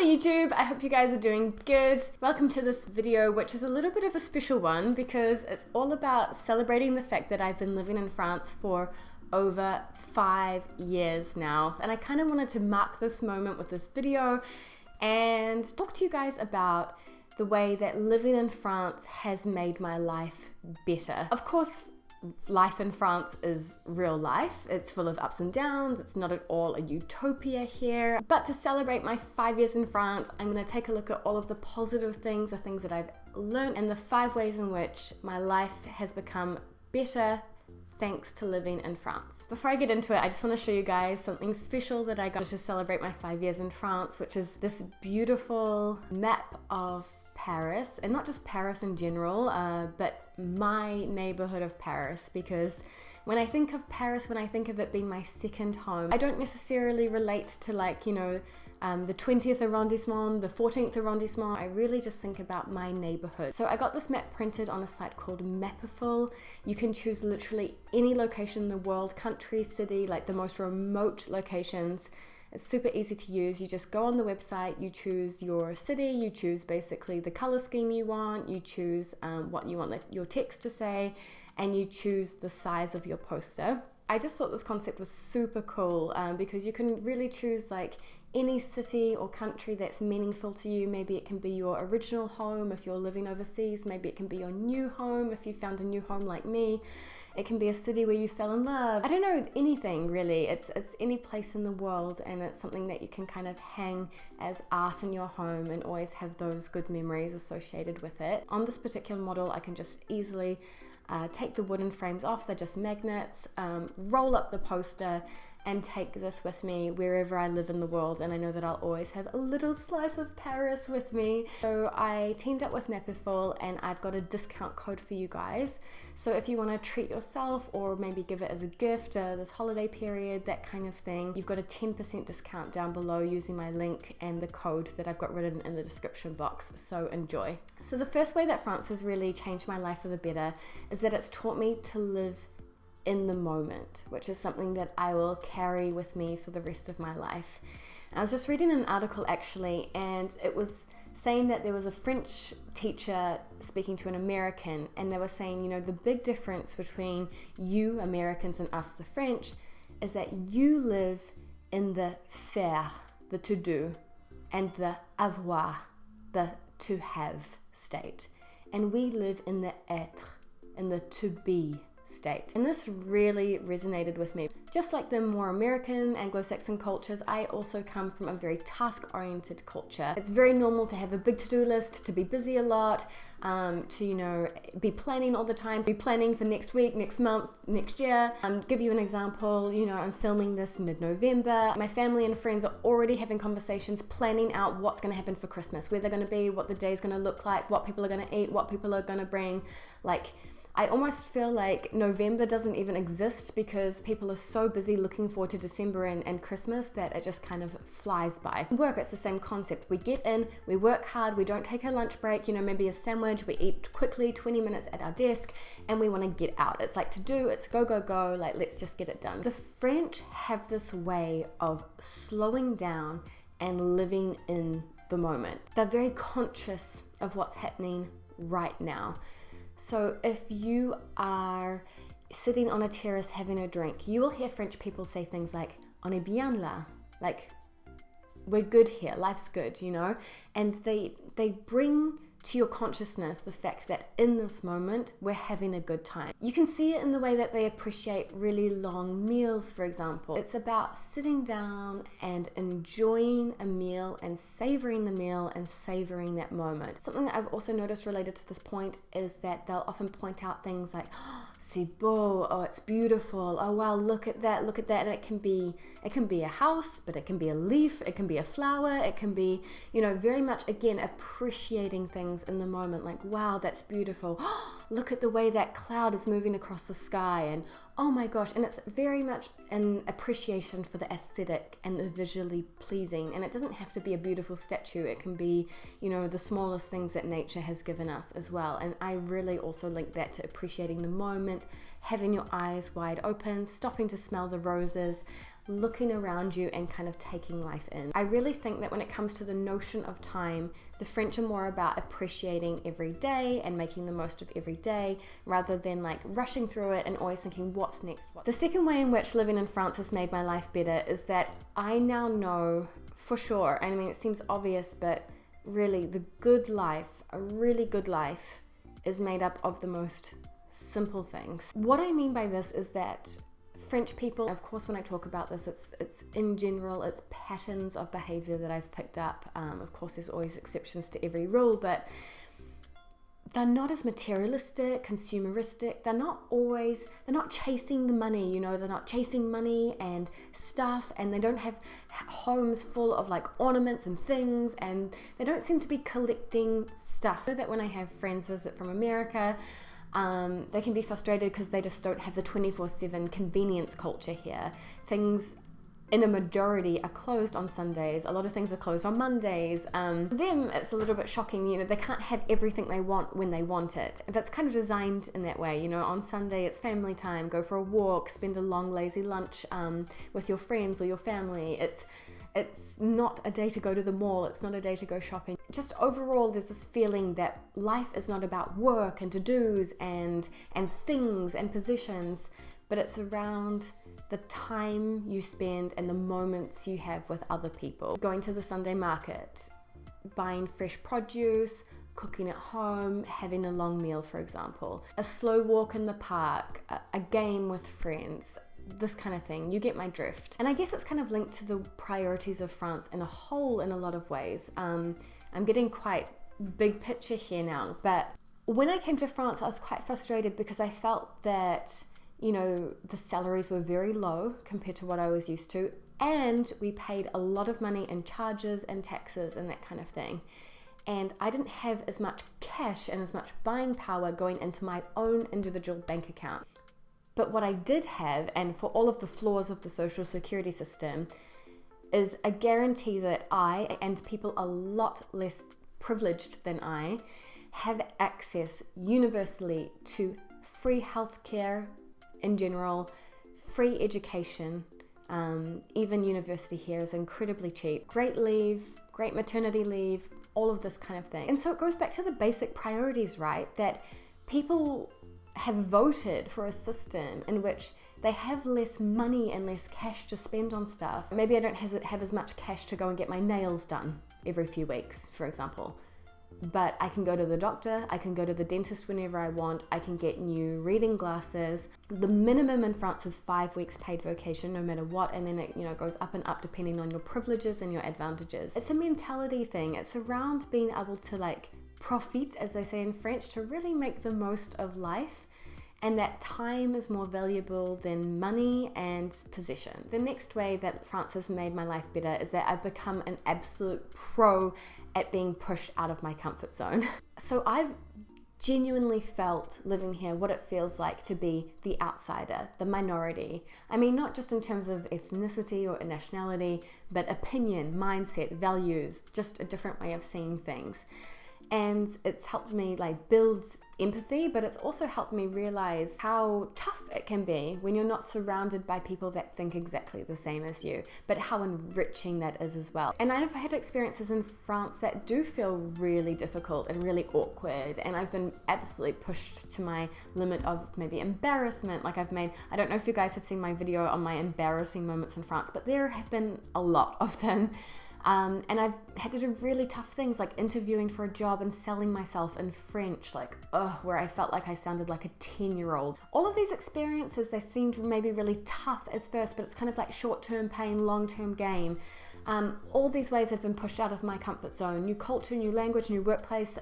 YouTube, I hope you guys are doing good. Welcome to this video, which is a little bit of a special one because it's all about celebrating the fact that I've been living in France for over 5 years now. And I kind of wanted to mark this moment with this video and talk to you guys about the way that living in France has made my life better. Of course, life in France is real life. It's full of ups and downs. It's not at all a utopia here. But to celebrate my 5 years in France, I'm going to take a look at all of the positive things, the things that I've learned, and the 5 ways in which my life has become better thanks to living in France. Before I get into it, I just want to show you guys something special that I got to celebrate my 5 years in France, which is this beautiful map of Paris, and not just Paris in general, but my neighborhood of Paris, because when I think of Paris, when I think of it being my second home, I don't necessarily relate to the 20th arrondissement, the 14th arrondissement. I really just think about my neighborhood. So I got this map printed on a site called Mapiful. You can choose literally any location in the world, country, city, like the most remote locations. It's super easy to use. You just go on the website, you choose your city, you choose basically the color scheme you want, you choose what you want your text to say, and you choose the size of your poster. I just thought this concept was super cool because you can really choose like any city or country that's meaningful to you. Maybe it can be your original home if you're living overseas. Maybe it can be your new home if you found a new home like me. It can be a city where you fell in love. I don't know, anything really. It's any place in the world, and it's something that you can kind of hang as art in your home and always have those good memories associated with it. On this particular model, I can just easily take the wooden frames off. They're just magnets, roll up the poster, and take this with me wherever I live in the world, and I know that I'll always have a little slice of Paris with me. So I teamed up with Mapiful, and I've got a discount code for you guys. So if you want to treat yourself or maybe give it as a gift this holiday period, that kind of thing, you've got a 10% discount down below using my link and the code that I've got written in the description box. So enjoy. So the first way that France has really changed my life for the better is that it's taught me to live in the moment, which is something that I will carry with me for the rest of my life. I was just reading an article actually, and it was saying that there was a French teacher speaking to an American, and they were saying, the big difference between you Americans and us the French is that you live in the faire, the to do, and the avoir, the to have state, and we live in the être, in the to be state. And this really resonated with me. Just like the more American Anglo-Saxon cultures, I also come from a very task-oriented culture. It's very normal to have a big to-do list, to be busy a lot, to be planning all the time, be planning for next week, next month, next year. Give you an example, I'm filming this mid-November. My family and friends are already having conversations, planning out what's going to happen for Christmas, where they're going to be, what the day's going to look like, what people are going to eat, what people are going to bring. I almost feel like November doesn't even exist because people are so busy looking forward to December and Christmas that it just kind of flies by. In work, it's the same concept. We get in, we work hard, we don't take a lunch break, maybe a sandwich, we eat quickly, 20 minutes at our desk, and we want to get out. It's like to do, it's go, go, go, let's just get it done. The French have this way of slowing down and living in the moment. They're very conscious of what's happening right now. So if you are sitting on a terrace having a drink, you will hear French people say things like, on est bien là, like, we're good here, life's good, and they bring to your consciousness the fact that in this moment, we're having a good time. You can see it in the way that they appreciate really long meals, for example. It's about sitting down and enjoying a meal and savoring the meal and savoring that moment. Something that I've also noticed related to this point is that they'll often point out things like, oh, c'est beau, oh, it's beautiful, oh wow, look at that, and it can be a house, but it can be a leaf, it can be a flower, it can be, very much, again, appreciating things in the moment, like, wow, that's beautiful, look at the way that cloud is moving across the sky, and oh my gosh, and it's very much an appreciation for the aesthetic and the visually pleasing. And it doesn't have to be a beautiful statue, it can be, the smallest things that nature has given us as well. And I really also link that to appreciating the moment, having your eyes wide open, stopping to smell the roses, looking around you and kind of taking life in. I really think that when it comes to the notion of time, the French are more about appreciating every day and making the most of every day rather than like rushing through it and always thinking what's next. The second way in which living in France has made my life better is that I now know for sure, I mean it seems obvious, but really the good life, a really good life, is made up of the most simple things. What I mean by this is that French people, of course when I talk about this, it's in general, it's patterns of behavior that I've picked up. Of course there's always exceptions to every rule, but they're not as materialistic, consumeristic. They're not chasing the money, you know, they're not chasing money and stuff, and they don't have homes full of like ornaments and things, and they don't seem to be collecting stuff. I know that when I have friends visit from America, they can be frustrated because they just don't have the 24/7 convenience culture here. Things in a majority are closed on Sundays. A lot of things are closed on Mondays. For them, it's a little bit shocking. You know, they can't have everything they want when they want it. That's kind of designed in that way. You know, on Sunday, it's family time. Go for a walk, spend a long, lazy lunch with your friends or your family. It's not a day to go to the mall. It's not a day to go shopping. Just overall, there's this feeling that life is not about work and to-dos and things and positions, but it's around the time you spend and the moments you have with other people. Going to the Sunday market, buying fresh produce, cooking at home, having a long meal, for example, a slow walk in the park, a game with friends, this kind of thing. You get my drift. And I guess it's kind of linked to the priorities of France in a whole in a lot of ways. I'm getting quite big picture here now, but when I came to France, I was quite frustrated because I felt that, you know, the salaries were very low compared to what I was used to, and we paid a lot of money in charges and taxes and that kind of thing. And I didn't have as much cash and as much buying power going into my own individual bank account. But what I did have, and for all of the flaws of the social security system, is a guarantee that I, and people a lot less privileged than I, have access universally to free healthcare in general, free education, even university here is incredibly cheap, great leave, great maternity leave, all of this kind of thing. And so it goes back to the basic priorities, right? That people have voted for a system in which they have less money and less cash to spend on stuff. Maybe I don't have as much cash to go and get my nails done every few weeks, for example. But I can go to the doctor, I can go to the dentist whenever I want, I can get new reading glasses. The minimum in France is 5 weeks paid vacation no matter what, and then it, you know, goes up and up depending on your privileges and your advantages. It's a mentality thing. It's around being able to like profit, as they say in French, to really make the most of life, and that time is more valuable than money and possessions. The next way that France has made my life better is that I've become an absolute pro at being pushed out of my comfort zone. So I've genuinely felt living here what it feels like to be the outsider, the minority. I mean, not just in terms of ethnicity or nationality, but opinion, mindset, values, just a different way of seeing things. And it's helped me like build empathy, but it's also helped me realize how tough it can be when you're not surrounded by people that think exactly the same as you, but how enriching that is as well. And I've had experiences in France that do feel really difficult and really awkward, and I've been absolutely pushed to my limit of maybe embarrassment. Like I don't know if you guys have seen my video on my embarrassing moments in France, but there have been a lot of them. And I've had to do really tough things like interviewing for a job and selling myself in French, like, where I felt like I sounded like a 10-year-old. All of these experiences, they seemed maybe really tough at first, but it's kind of like short-term pain, long-term gain. All these ways I've been pushed out of my comfort zone. New culture, new language, new workplace,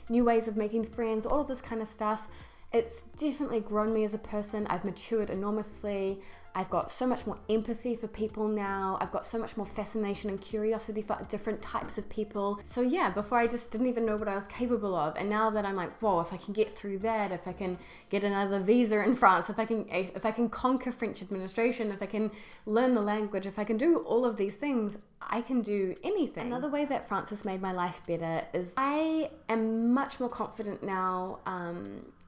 new ways of making friends, all of this kind of stuff. It's definitely grown me as a person. I've matured enormously. I've got so much more empathy for people now. I've got so much more fascination and curiosity for different types of people. So yeah, before I just didn't even know what I was capable of. And now that I'm like, whoa, if I can get through that, if I can get another visa in France, if I can conquer French administration, if I can learn the language, if I can do all of these things, I can do anything. Another way that France has made my life better is I am much more confident now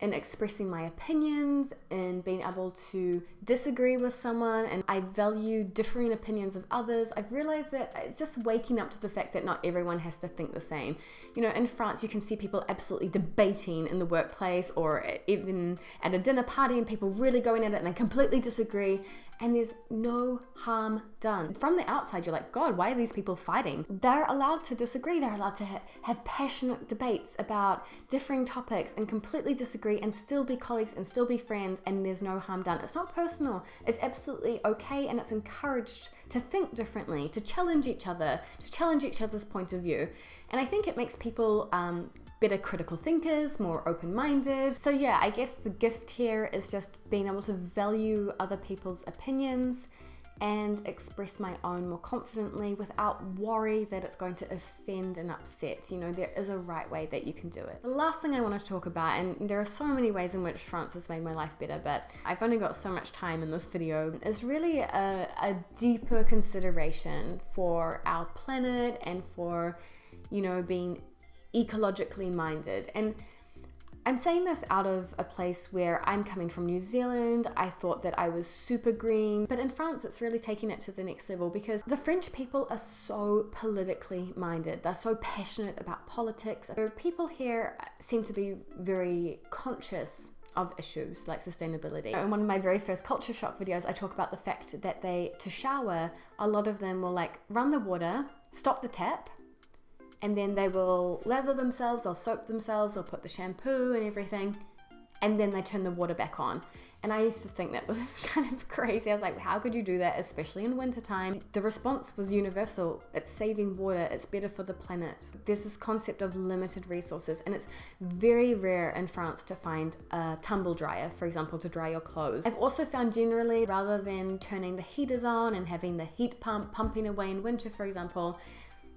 in expressing my opinions, in being able to disagree with someone, and I value differing opinions of others. I've realized that it's just waking up to the fact that not everyone has to think the same. You know, in France, you can see people absolutely debating in the workplace or even at a dinner party, and people really going at it and they completely disagree, and there's no harm done. From the outside, you're like, God, why are these people fighting? They're allowed to disagree. They're allowed to have passionate debates about differing topics and completely disagree and still be colleagues and still be friends, and there's no harm done. It's not personal. It's absolutely okay, and it's encouraged to think differently, to challenge each other, to challenge each other's point of view. And I think it makes people better critical thinkers, more open-minded. So yeah, I guess the gift here is just being able to value other people's opinions and express my own more confidently without worry that it's going to offend and upset. You know, there is a right way that you can do it. The last thing I want to talk about, and there are so many ways in which France has made my life better, but I've only got so much time in this video, is really a deeper consideration for our planet and for, you know, being ecologically minded. And I'm saying this out of a place where I'm coming from New Zealand. I thought that I was super green, but in France it's really taking it to the next level because the French people are so politically minded. They're so passionate about politics. People here seem to be very conscious of issues like sustainability. In one of my very first culture shock videos, I talk about the fact that to shower, a lot of them will like run the water, stop the tap, and then they will lather themselves, they'll soap themselves, they'll put the shampoo and everything, and then they turn the water back on. And I used to think that was kind of crazy. I was like, how could you do that, especially in wintertime? The response was universal. It's saving water, it's better for the planet. There's this concept of limited resources, and it's very rare in France to find a tumble dryer, for example, to dry your clothes. I've also found generally, rather than turning the heaters on and having the heat pump pumping away in winter, for example,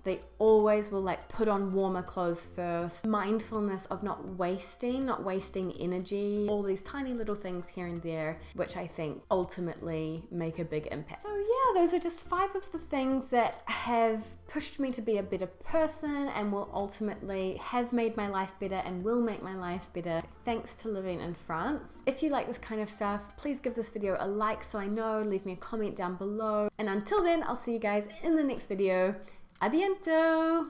they always will like put on warmer clothes first. Mindfulness of not wasting energy, all these tiny little things here and there, which I think ultimately make a big impact. So yeah, those are just 5 of the things that have pushed me to be a better person and will ultimately have made my life better and will make my life better thanks to living in France. If you like this kind of stuff, please give this video a like so I know, leave me a comment down below. And until then, I'll see you guys in the next video. À bientôt!